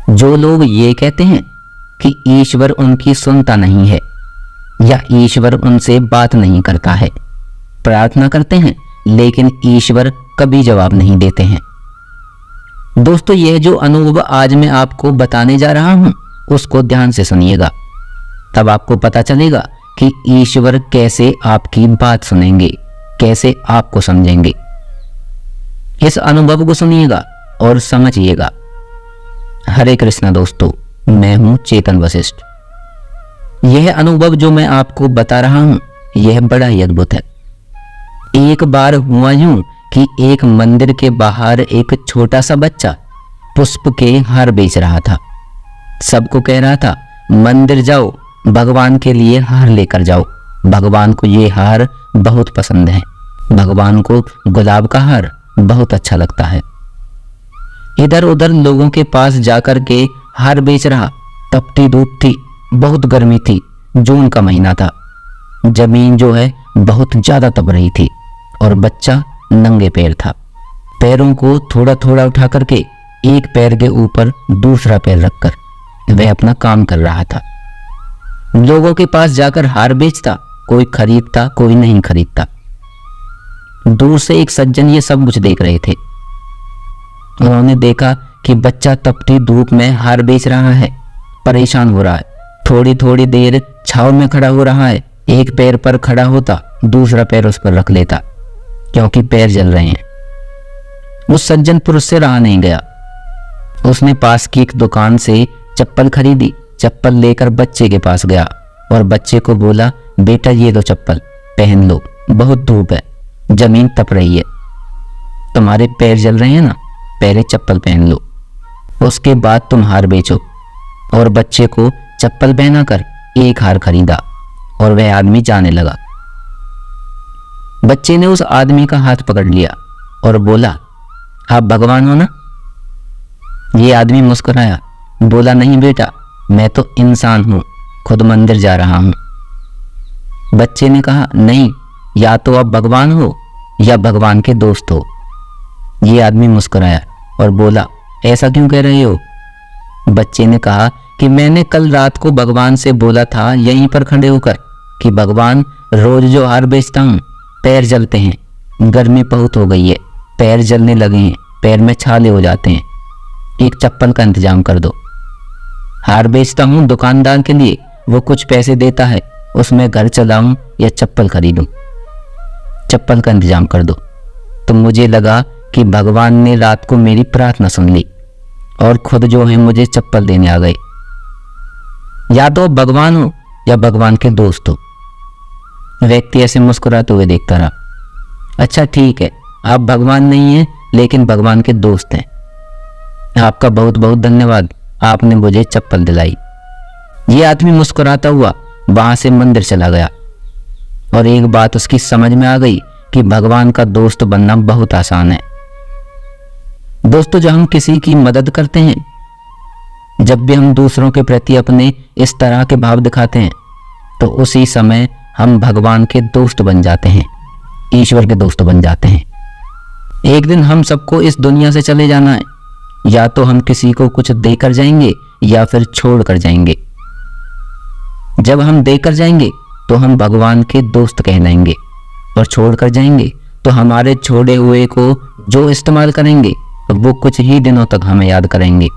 जो लोग ये कहते हैं कि ईश्वर उनकी सुनता नहीं है या ईश्वर उनसे बात नहीं करता है, प्रार्थना करते हैं लेकिन ईश्वर कभी जवाब नहीं देते हैं। दोस्तों, यह जो अनुभव आज मैं आपको बताने जा रहा हूं उसको ध्यान से सुनिएगा, तब आपको पता चलेगा कि ईश्वर कैसे आपकी बात सुनेंगे, कैसे आपको समझेंगे। इस अनुभव को सुनिएगा और समझिएगा। हरे कृष्णा दोस्तों, मैं हूं चेतन वशिष्ठ। यह अनुभव जो मैं आपको बता रहा हूं यह बड़ा ही अद्भुत है। एक बार हुआ यूं कि एक मंदिर के बाहर एक छोटा सा बच्चा पुष्प के हार बेच रहा था। सबको कह रहा था, मंदिर जाओ, भगवान के लिए हार लेकर जाओ, भगवान को ये हार बहुत पसंद है, भगवान को गुलाब का हार बहुत अच्छा लगता है। इधर उधर लोगों के पास जाकर के हार बेच रहा। तपती धूप थी, बहुत गर्मी थी, जून का महीना था, जमीन जो है बहुत ज्यादा तप रही थी और बच्चा नंगे पैर था। पैरों को थोड़ा थोड़ा उठा करके एक पैर के ऊपर दूसरा पैर रखकर वह अपना काम कर रहा था। लोगों के पास जाकर हार बेचता, कोई खरीदता कोई नहीं खरीदता। दूर से एक सज्जन ये सब कुछ देख रहे थे। उन्होंने देखा कि बच्चा तपती धूप में हार बेच रहा है, परेशान हो रहा है, थोड़ी थोड़ी देर छांव में खड़ा हो रहा है, एक पैर पर खड़ा होता, दूसरा पैर उस पर रख लेता क्योंकि पैर जल रहे हैं। उस सज्जन पुरुष से रहा नहीं गया। उसने पास की एक दुकान से चप्पल खरीदी, चप्पल लेकर बच्चे के पास गया और बच्चे को बोला, बेटा ये लो चप्पल, पहन लो, बहुत धूप है, जमीन तप रही है, तुम्हारे पैर जल रहे हैं ना, पहले चप्पल पहन लो, उसके बाद तुम हार बेचो। और बच्चे को चप्पल पहनाकर एक हार खरीदा और वह आदमी जाने लगा। बच्चे ने उस आदमी का हाथ पकड़ लिया और बोला, आप भगवान हो ना? ये आदमी मुस्कुराया, बोला, नहीं बेटा, मैं तो इंसान हूं, खुद मंदिर जा रहा हूं। बच्चे ने कहा, नहीं, या तो आप भगवान हो या भगवान के दोस्त हो। ये आदमी मुस्कुराया और बोला, ऐसा क्यों कह रहे हो? बच्चे ने कहा कि मैंने कल रात को भगवान से बोला था यहीं पर खड़े होकर कि भगवान, रोज जो हार बेचता हूं पैर जलते हैं, गर्मी बहुत हो गई है, पैर जलने लगे हैं, पैर में छाले हो जाते हैं, एक चप्पल का इंतजाम कर दो। हार बेचता हूं दुकानदार के लिए, वो कुछ पैसे देता है, उसमें घर चलाऊं या चप्पल खरीदूं, चप्पल का इंतजाम कर दो। तो मुझे लगा कि भगवान ने रात को मेरी प्रार्थना सुन ली और खुद जो है मुझे चप्पल देने आ गए। या तो भगवान हो या भगवान के दोस्त हो। व्यक्ति ऐसे मुस्कुराते हुए देखता रहा। अच्छा ठीक है, आप भगवान नहीं हैं लेकिन भगवान के दोस्त हैं, आपका बहुत बहुत धन्यवाद, आपने मुझे चप्पल दिलाई। ये आदमी मुस्कुराता हुआ वहां से मंदिर चला गया और एक बात उसकी समझ में आ गई कि भगवान का दोस्त बनना बहुत आसान है। दोस्तों, जब हम किसी की मदद करते हैं, जब भी हम दूसरों के प्रति अपने इस तरह के भाव दिखाते हैं, तो उसी समय हम भगवान के दोस्त बन जाते हैं, ईश्वर के दोस्त बन जाते हैं। एक दिन हम सबको इस दुनिया से चले जाना है, या तो हम किसी को कुछ देकर जाएंगे या फिर छोड़ कर जाएंगे। जब हम देकर जाएंगे तो हम भगवान के दोस्त कहलाएंगे और छोड़ कर जाएंगे तो हमारे छोड़े हुए को जो इस्तेमाल करेंगे वो कुछ ही दिनों तक हमें याद करेंगे,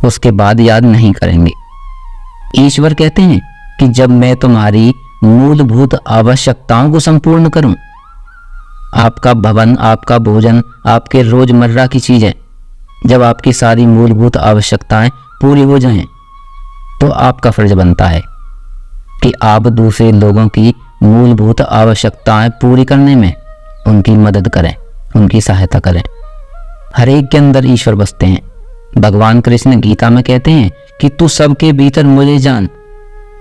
उसके बाद याद नहीं करेंगे। ईश्वर कहते हैं कि जब मैं तुम्हारी मूलभूत आवश्यकताओं को संपूर्ण करूं, आपका भवन, आपका भोजन, आपके रोजमर्रा की चीजें, जब आपकी सारी मूलभूत आवश्यकताएं पूरी हो जाएं, तो आपका फर्ज बनता है कि आप दूसरे लोगों की मूलभूत आवश्यकताएं पूरी करने में उनकी मदद करें, उनकी सहायता करें। हर एक के अंदर ईश्वर बसते हैं। भगवान कृष्ण गीता में कहते हैं कि तू सबके भीतर मुझे जान,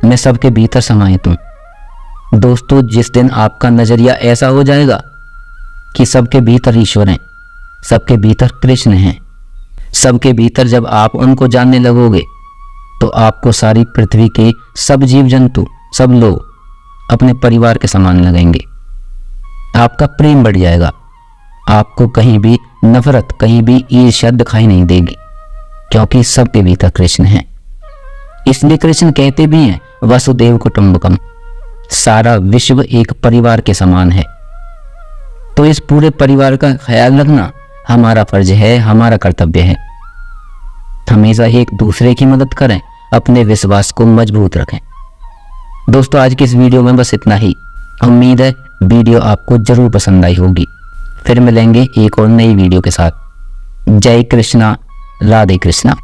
मैं सबके भीतर समाहित हूं। दोस्तों, जिस दिन आपका नजरिया ऐसा हो जाएगा कि सबके भीतर ईश्वर हैं, सबके भीतर कृष्ण हैं, सबके भीतर जब आप उनको जानने लगोगे, तो आपको सारी पृथ्वी के सब जीव जंतु, सब लोग अपने परिवार के समान लगेंगे। आपका प्रेम बढ़ जाएगा, आपको कहीं भी नफरत, कहीं भी ईर्ष्या दिखाई नहीं देगी। क्योंकि सबके भीतर कृष्ण है। इसलिए कृष्ण कहते भी हैं वसुदेव कुटुंबकम, सारा विश्व एक परिवार के समान है। तो इस पूरे परिवार का ख्याल रखना हमारा फर्ज है, हमारा कर्तव्य है। हमेशा एक दूसरे की मदद करें, अपने विश्वास को मजबूत रखें। दोस्तों, आज की इस वीडियो में बस इतना ही। उम्मीद है वीडियो आपको जरूर पसंद आई होगी। फिर मिलेंगे एक और नई वीडियो के साथ। जय कृष्णा, राधे कृष्णा।